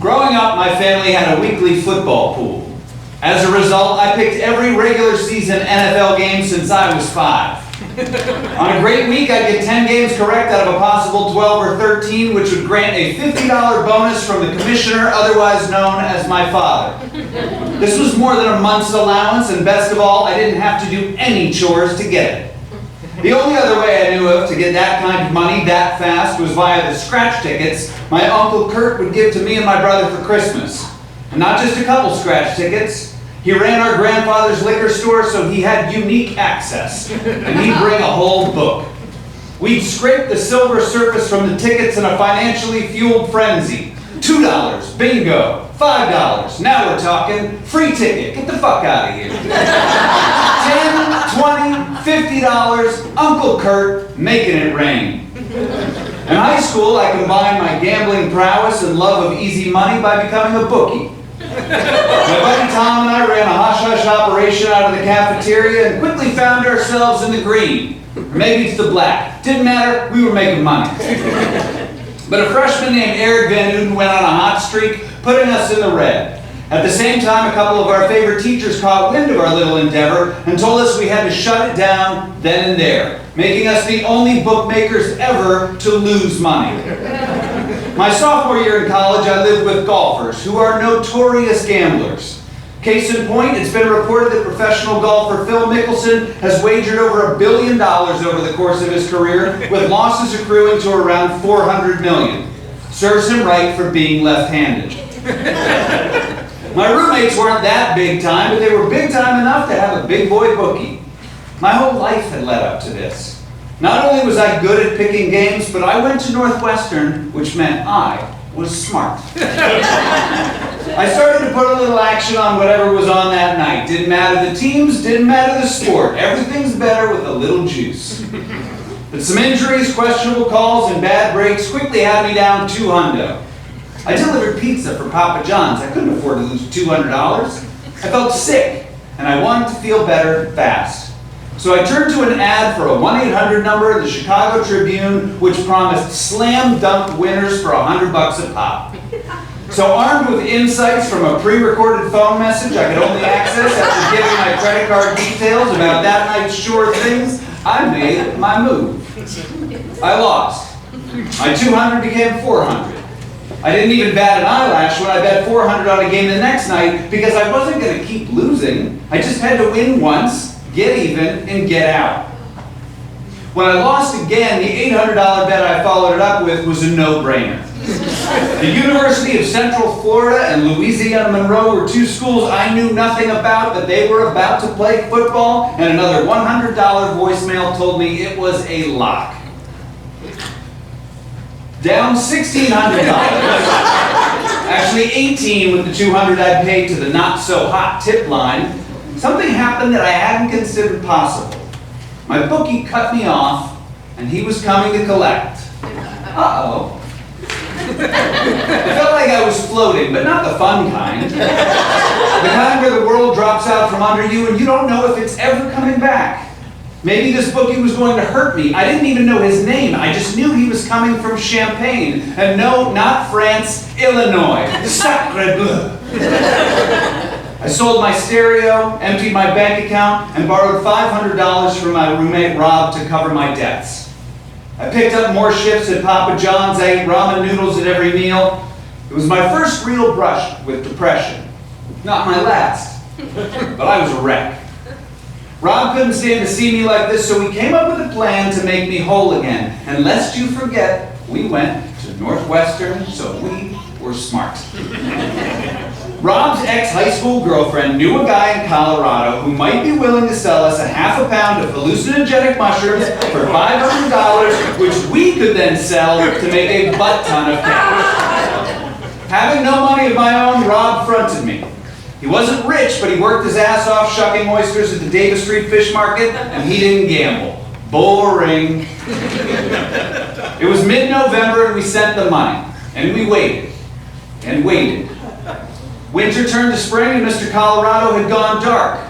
Growing up, my family had a weekly football pool. As a result, I picked every regular season NFL game since I was 5. On a great week, I'd get 10 games correct out of a possible 12 or 13, which would grant a $50 bonus from the commissioner, otherwise known as my father. This was more than a month's allowance, and best of all, I didn't have to do any chores to get it. The only other way I knew of to get that kind of money that fast was via the scratch tickets my Uncle Kurt would give to me and my brother for Christmas. And not just a couple scratch tickets. He ran our grandfather's liquor store, so he had unique access, and he'd bring a whole book. We'd scrape the silver surface from the tickets in a financially fueled frenzy. $2, bingo. $5, now we're talking. Free ticket, get the fuck out of here. $10, $20, $50, Uncle Kurt making it rain. In high school, I combined my gambling prowess and love of easy money by becoming a bookie. My buddy Tom and I ran a hush-hush operation out of the cafeteria and quickly found ourselves in the green. Or maybe it's the black. Didn't matter, we were making money. But a freshman named Eric Van Uden went on a hot streak, putting us in the red. At the same time, a couple of our favorite teachers caught wind of our little endeavor and told us we had to shut it down then and there, making us the only bookmakers ever to lose money. My sophomore year in college, I lived with golfers who are notorious gamblers. Case in point, it's been reported that professional golfer Phil Mickelson has wagered over $1 billion over the course of his career, with losses accruing to around $400 million. Serves him right for being left-handed. My roommates weren't that big time, but they were big time enough to have a big boy bookie. My whole life had led up to this. Not only was I good at picking games, but I went to Northwestern, which meant I was smart. I started to put a little action on whatever was on that night. Didn't matter the teams, didn't matter the sport. Everything's better with a little juice. But some injuries, questionable calls, and bad breaks quickly had me down $200. I delivered pizza for Papa John's. I couldn't afford to lose $200. I felt sick, and I wanted to feel better fast. So I turned to an ad for a 1-800 number in the Chicago Tribune, which promised slam dunk winners for $100 a pop. So armed with insights from a pre-recorded phone message I could only access after giving my credit card details about that night's sure things, I made my move. I lost. My 200 became 400. I didn't even bat an eyelash when I bet 400 on a game the next night because I wasn't going to keep losing. I just had to win once, get even, and get out. When I lost again, the $800 bet I followed it up with was a no-brainer. The University of Central Florida and Louisiana Monroe were two schools I knew nothing about, but they were about to play football, and another $100 voicemail told me it was a lock. Down $1,600. Actually $18 with the $200 I'd paid to the not-so-hot tip line. Something happened that I hadn't considered possible. My bookie cut me off, and he was coming to collect. Uh-oh. I felt like I was floating, but not the fun kind. The kind where the world drops out from under you and you don't know if it's ever coming back. Maybe this bookie was going to hurt me. I didn't even know his name. I just knew he was coming from Champaign. And no, not France, Illinois. Sacre bleu. I sold my stereo, emptied my bank account, and borrowed $500 from my roommate Rob to cover my debts. I picked up more shifts at Papa John's. I ate ramen noodles at every meal. It was my first real brush with depression. Not my last, but I was a wreck. Rob couldn't stand to see me like this, so we came up with a plan to make me whole again. And lest you forget, we went to Northwestern, so we were smart. Rob's ex-high school girlfriend knew a guy in Colorado who might be willing to sell us a half a pound of hallucinogenic mushrooms for $500, which we could then sell to make a butt ton of cash. Having no money of my own, Rob fronted me. He wasn't rich, but he worked his ass off shucking oysters at the Davis Street Fish Market, and he didn't gamble. Boring. It was mid-November, and we sent the money. And we waited. And waited. Winter turned to spring, and Mr. Colorado had gone dark.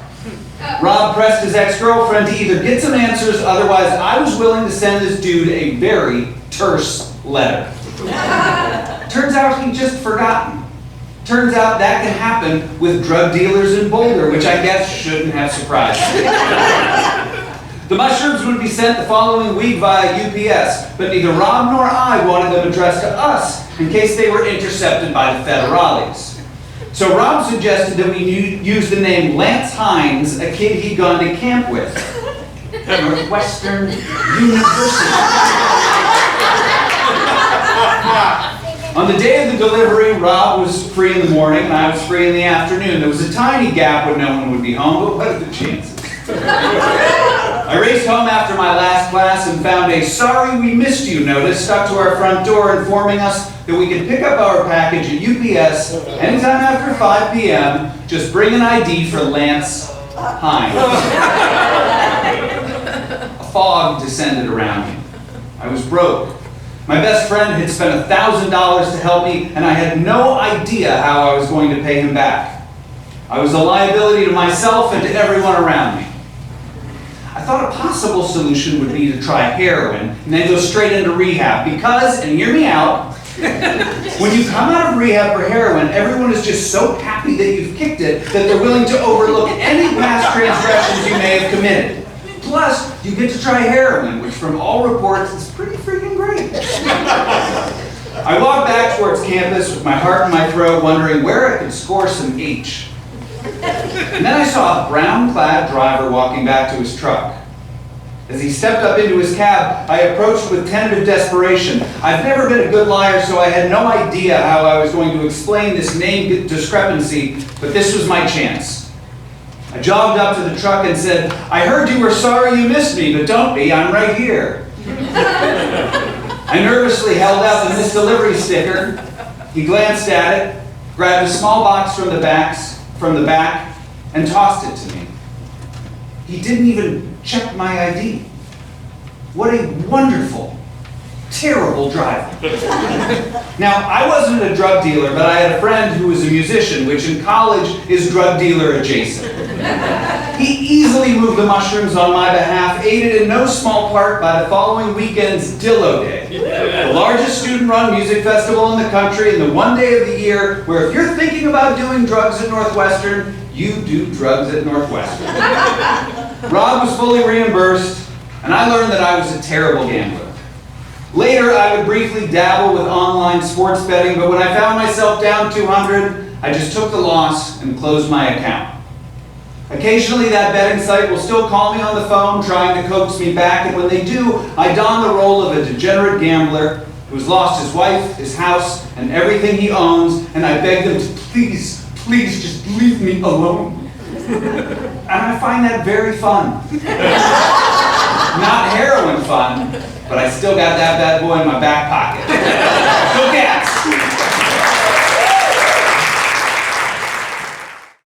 Rob pressed his ex-girlfriend to either get some answers, otherwise I was willing to send this dude a very terse letter. Turns out he'd just forgotten. Turns out that can happen with drug dealers in Boulder, which I guess shouldn't have surprised me. The mushrooms would be sent the following week via UPS, but neither Rob nor I wanted them addressed to us in case they were intercepted by the federales. So Rob suggested that we use the name Lance Hines, a kid he'd gone to camp with. Northwestern University. On the day of the delivery, Rob was free in the morning and I was free in the afternoon. There was a tiny gap when no one would be home, but what are the chances? I raced home after my last class and found a "Sorry we missed you" notice stuck to our front door informing us that we could pick up our package at UPS anytime after 5 p.m. Just bring an ID for Lance Hines. A fog descended around me. I was broke. My best friend had spent $1,000 to help me, and I had no idea how I was going to pay him back. I was a liability to myself and to everyone around me. I thought a possible solution would be to try heroin and then go straight into rehab because, and hear me out, when you come out of rehab for heroin, everyone is just so happy that you've kicked it that they're willing to overlook any past transgressions you may have committed. Plus, you get to try heroin, which from all reports is pretty freaking great. I walked back towards campus with my heart in my throat, wondering where I could score some H. And then I saw a brown-clad driver walking back to his truck. As he stepped up into his cab, I approached with tentative desperation. I've never been a good liar, so I had no idea how I was going to explain this name discrepancy, but this was my chance. I jogged up to the truck and said, "I heard you were sorry you missed me, but don't be, I'm right here." I nervously held out the missed delivery sticker. He glanced at it, grabbed a small box from the back, and tossed it to me. He didn't even check my ID. What a wonderful, terrible driver. Now, I wasn't a drug dealer, but I had a friend who was a musician, which in college is drug dealer adjacent. He easily moved the mushrooms on my behalf, aided in no small part by the following weekend's Dillo Day, the largest student-run music festival in the country, and the one day of the year where if you're thinking about doing drugs at Northwestern, you do drugs at Northwestern. Rob was fully reimbursed, and I learned that I was a terrible gambler. Later, I would briefly dabble with online sports betting, but when I found myself down 200, I just took the loss and closed my account. Occasionally, that betting site will still call me on the phone trying to coax me back, and when they do, I don the role of a degenerate gambler who's lost his wife, his house, and everything he owns, and I beg them to please just leave me alone. And I find that very fun. Not heroin fun, but I still got that bad boy in my back pocket.